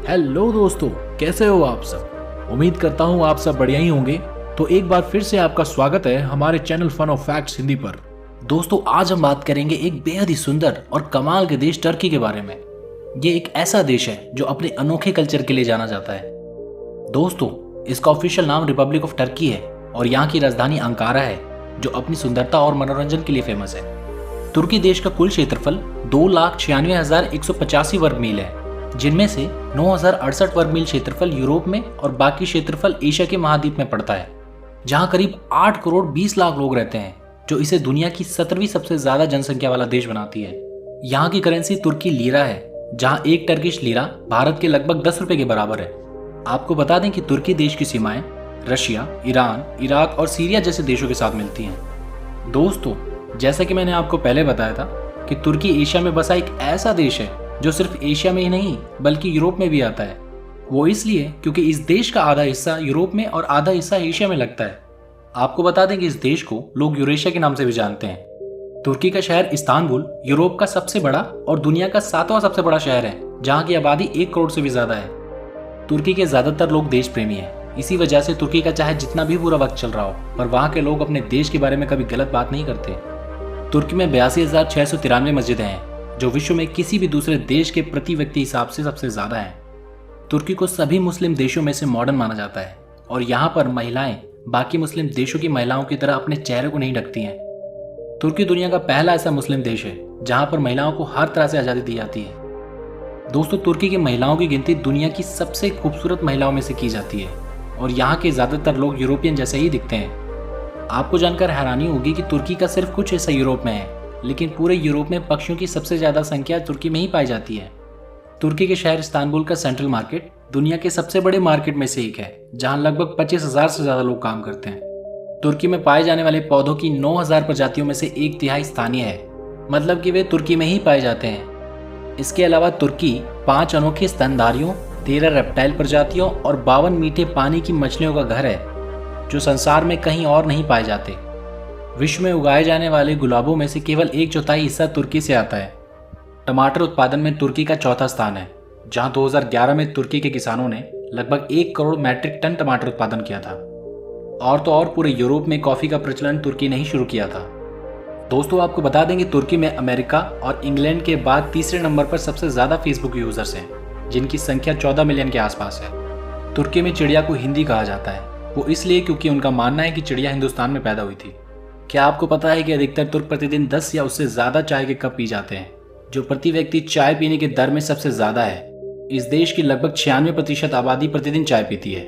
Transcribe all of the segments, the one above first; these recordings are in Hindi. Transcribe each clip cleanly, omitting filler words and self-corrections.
हेलो दोस्तों, कैसे हो आप सब। उम्मीद करता हूँ आप सब बढ़िया ही होंगे। तो एक बार फिर से आपका स्वागत है हमारे channel fun of facts Hindi पर। दोस्तों, आज हम बात करेंगे एक बेहद ही सुंदर और कमाल के देश टर्की के बारे में। ये एक ऐसा देश है जो अपने अनोखे कल्चर के लिए जाना जाता है। दोस्तों, इसका ऑफिशियल नाम रिपब्लिक ऑफ टर्की है और यहाँ की राजधानी अंकारा है, जो अपनी सुंदरता और मनोरंजन के लिए फेमस है। तुर्की देश का कुल क्षेत्रफल 2,96,185 वर्ग मील है, जिनमें से 9,068 वर्ग मील क्षेत्रफल यूरोप में और बाकी क्षेत्रफल एशिया के महाद्वीप में पड़ता है, जहां करीब 8 करोड़ 20 लाख लोग रहते हैं, जो इसे दुनिया की 17वीं सबसे ज्यादा जनसंख्या वाला देश बनाती है। यहाँ की करेंसी तुर्की लीरा है, जहां एक टर्किश लीरा भारत के लगभग 10 रुपए के बराबर है। आपको बता दें कि तुर्की देश की सीमाएं रशिया, ईरान, इराक और सीरिया जैसे देशों के साथ मिलती हैं। दोस्तों, जैसा कि मैंने आपको पहले बताया था कि तुर्की एशिया में बसा एक ऐसा देश है जो सिर्फ एशिया में ही नहीं बल्कि यूरोप में भी आता है। वो इसलिए क्योंकि इस देश का आधा हिस्सा यूरोप में और आधा हिस्सा एशिया में लगता है। आपको बता दें कि इस देश को लोग यूरेशिया के नाम से भी जानते हैं। तुर्की का शहर इस्तांबुल यूरोप का सबसे बड़ा और दुनिया का 7वां सबसे बड़ा शहर है, जहाँ की आबादी 1 करोड़ से भी ज्यादा है। तुर्की के ज्यादातर लोग देश प्रेमी हैं। इसी वजह से तुर्की का चाहे जितना भी बुरा वक्त चल रहा हो, पर वहाँ के लोग अपने देश के बारे में कभी गलत बात नहीं करते। तुर्की में 82,693 मस्जिदें हैं, जो विश्व में किसी भी दूसरे देश के प्रति व्यक्ति हिसाब से सबसे ज्यादा है। तुर्की को सभी मुस्लिम देशों में से मॉडर्न माना जाता है और यहाँ पर महिलाएं बाकी मुस्लिम देशों की महिलाओं की तरह अपने चेहरे को नहीं ढकती हैं। तुर्की दुनिया का पहला ऐसा मुस्लिम देश है जहाँ पर महिलाओं को हर तरह से आज़ादी दी जाती है। दोस्तों, तुर्की की महिलाओं की गिनती दुनिया की सबसे खूबसूरत महिलाओं में से की जाती है और यहाँ के ज्यादातर लोग यूरोपियन जैसे ही दिखते हैं। आपको जानकर हैरानी होगी कि तुर्की का सिर्फ कुछ हिस्सा यूरोप में है, लेकिन पूरे यूरोप में पक्षियों की सबसे ज्यादा संख्या तुर्की में ही पाई जाती है। तुर्की के शहर इस्तांबुल का सेंट्रल मार्केट दुनिया के सबसे बड़े मार्केट में से एक है, जहां लगभग 25,000 से ज्यादा लोग काम करते हैं। तुर्की में पाए जाने वाले पौधों की 9,000 प्रजातियों में से 1/3 स्थानीय है, मतलब कि वे तुर्की में ही पाए जाते हैं। इसके अलावा तुर्की 5 अनोखे स्तनधारियों, 13 रेप्टाइल प्रजातियों और 52 मीठे पानी की मछलियों का घर है, जो संसार में कहीं और नहीं पाए जाते। विश्व में उगाए जाने वाले गुलाबों में से केवल 1/4 हिस्सा तुर्की से आता है। टमाटर उत्पादन में तुर्की का चौथा स्थान है, जहां 2011 में तुर्की के किसानों ने लगभग 1 करोड़ मैट्रिक टन टमाटर उत्पादन किया था। और तो और पूरे यूरोप में कॉफी का प्रचलन तुर्की ने ही शुरू किया था। दोस्तों, आपको बता दें कि तुर्की में अमेरिका और इंग्लैंड के बाद तीसरे नंबर पर सबसे ज्यादा फेसबुक यूजर्स हैं, जिनकी संख्या 14 मिलियन के आसपास है। तुर्की में चिड़िया को हिंदी कहा जाता है, वो इसलिए क्योंकि उनका मानना है कि चिड़िया हिंदुस्तान में पैदा हुई थी। क्या आपको पता है कि अधिकतर तुर्क प्रतिदिन 10 या उससे ज्यादा चाय के कप पी जाते हैं, जो प्रति व्यक्ति चाय पीने के दर में सबसे ज्यादा है। इस देश की लगभग 96% आबादी प्रतिदिन चाय पीती है,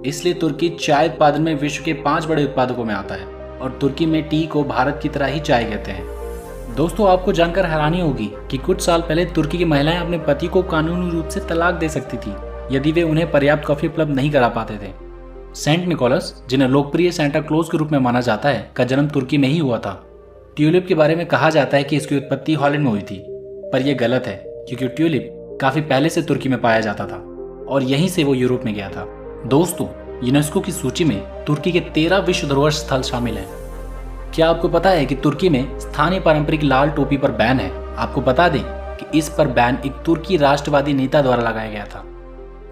इसलिए तुर्की चाय उत्पादन में विश्व के 5 बड़े उत्पादकों में आता है और तुर्की में टी को भारत की तरह ही चाय कहते हैं। दोस्तों, आपको जानकर हैरानी होगी कि कुछ साल पहले तुर्की की महिलाएं अपने पति को कानूनी रूप से तलाक दे सकती थी यदि वे उन्हें पर्याप्त कॉफी उपलब्ध नहीं करा पाते थे। सेंट निकोलस, जिन्हें लोकप्रिय सेंटा क्लॉज के रूप में माना जाता है, का जन्म तुर्की में ही हुआ था। ट्यूलिप के बारे में कहा जाता है कि इसकी उत्पत्ति हॉलैंड में हुई थी, पर यह गलत है क्योंकि ट्यूलिप काफी पहले से तुर्की में पाया जाता था और यहीं से वो यूरोप में गया था। दोस्तों, यूनेस्को की सूची में तुर्की के 13 विश्व धरोहर स्थल शामिल हैं। क्या आपको पता है कि तुर्की में स्थानीय पारंपरिक लाल टोपी पर बैन है? आपको बता दें कि इस पर बैन एक तुर्की राष्ट्रवादी नेता द्वारा लगाया गया था।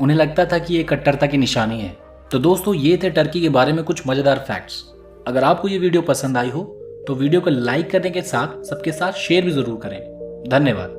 उन्हें लगता था कि ये कट्टरता की निशानी है। तो दोस्तों, ये थे टर्की के बारे में कुछ मजेदार फैक्ट्स। अगर आपको ये वीडियो पसंद आई हो तो वीडियो को लाइक करने के साथ सबके साथ शेयर भी जरूर करें। धन्यवाद।